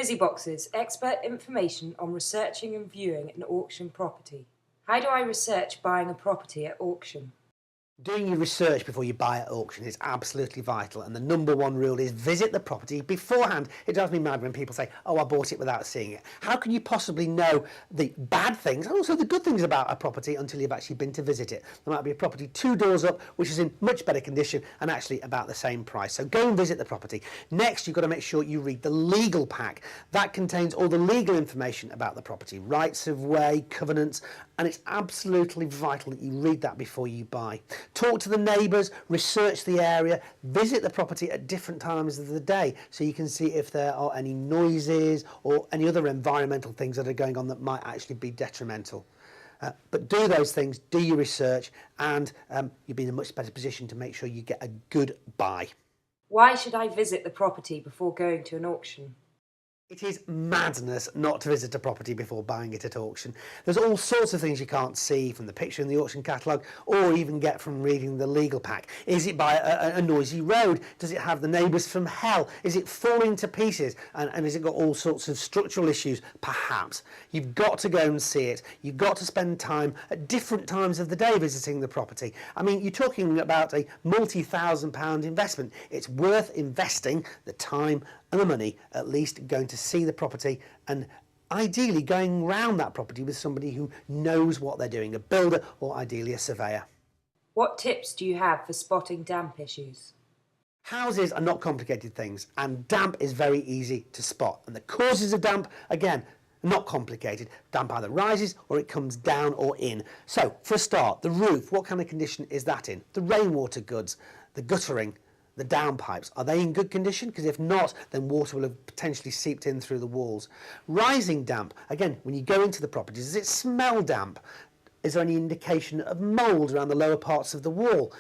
BusyBoxes, expert information on researching and viewing an auction property. How do I research buying a property at auction? Doing your research before you buy at auction is absolutely vital, and the number one rule is visit the property beforehand. It drives me mad when people say, oh, I bought it without seeing it. How can you possibly know the bad things and also the good things about a property until you've actually been to visit it? There might be a property 2 doors up which is in much better condition and actually about the same price. So go and visit the property. Next, you've got to make sure you read the legal pack. That contains all the legal information about the property, rights of way, covenants, and it's absolutely vital that you read that before you buy. Talk to the neighbours, research the area, visit the property at different times of the day so you can see if there are any noises or any other environmental things that are going on that might actually be detrimental. But do those things, do your research, and you'll be in a much better position to make sure you get a good buy. Why should I visit the property before going to an auction? It is madness not to visit a property before buying it at auction. There's all sorts of things you can't see from the picture in the auction catalogue or even get from reading the legal pack. Is it by a noisy road? Does it have the neighbours from hell? Is it falling to pieces? And has it got all sorts of structural issues? Perhaps. You've got to go and see it. You've got to spend time at different times of the day visiting the property. I mean, you're talking about a multi-thousand-pound investment. It's worth investing the time and the money, at least going to see the property, and ideally going round that property with somebody who knows what they're doing, a builder or ideally a surveyor. What tips do you have for spotting damp issues? Houses are not complicated things, and damp is very easy to spot. And the causes of damp, again, not complicated. Damp either rises or it comes down or in. So, for a start, the roof, what kind of condition is that in? The rainwater goods, the guttering, the downpipes, are they in good condition? Because if not, then water will have potentially seeped in through the walls. Rising damp, again, when you go into the property, does it smell damp? Is there any indication of mould around the lower parts of the wall?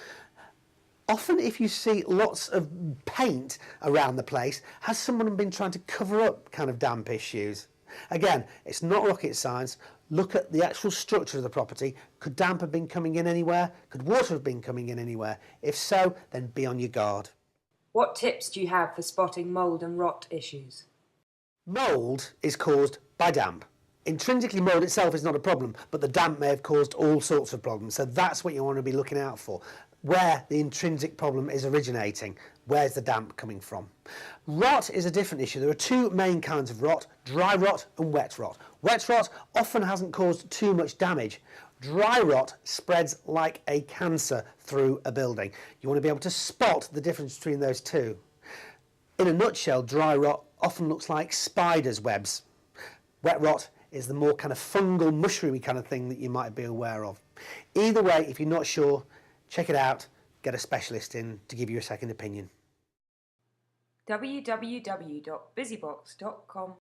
Often if you see lots of paint around the place, has someone been trying to cover up kind of damp issues? Again, it's not rocket science. Look at the actual structure of the property. Could damp have been coming in anywhere? Could water have been coming in anywhere? If so, then be on your guard. What tips do you have for spotting mould and rot issues? Mould is caused by damp. Intrinsically, mould itself is not a problem, but the damp may have caused all sorts of problems. So that's what you want to be looking out for. Where the intrinsic problem is originating. Where's the damp coming from? Rot is a different issue. There are two main kinds of rot, dry rot and wet rot. Wet rot often hasn't caused too much damage. Dry rot spreads like a cancer through a building. You want to be able to spot the difference between those two. In a nutshell, dry rot often looks like spiders' webs. Wet rot is the more kind of fungal, mushroomy kind of thing that you might be aware of. Either way, if you're not sure, check it out, get a specialist in to give you a second opinion. www.busybox.com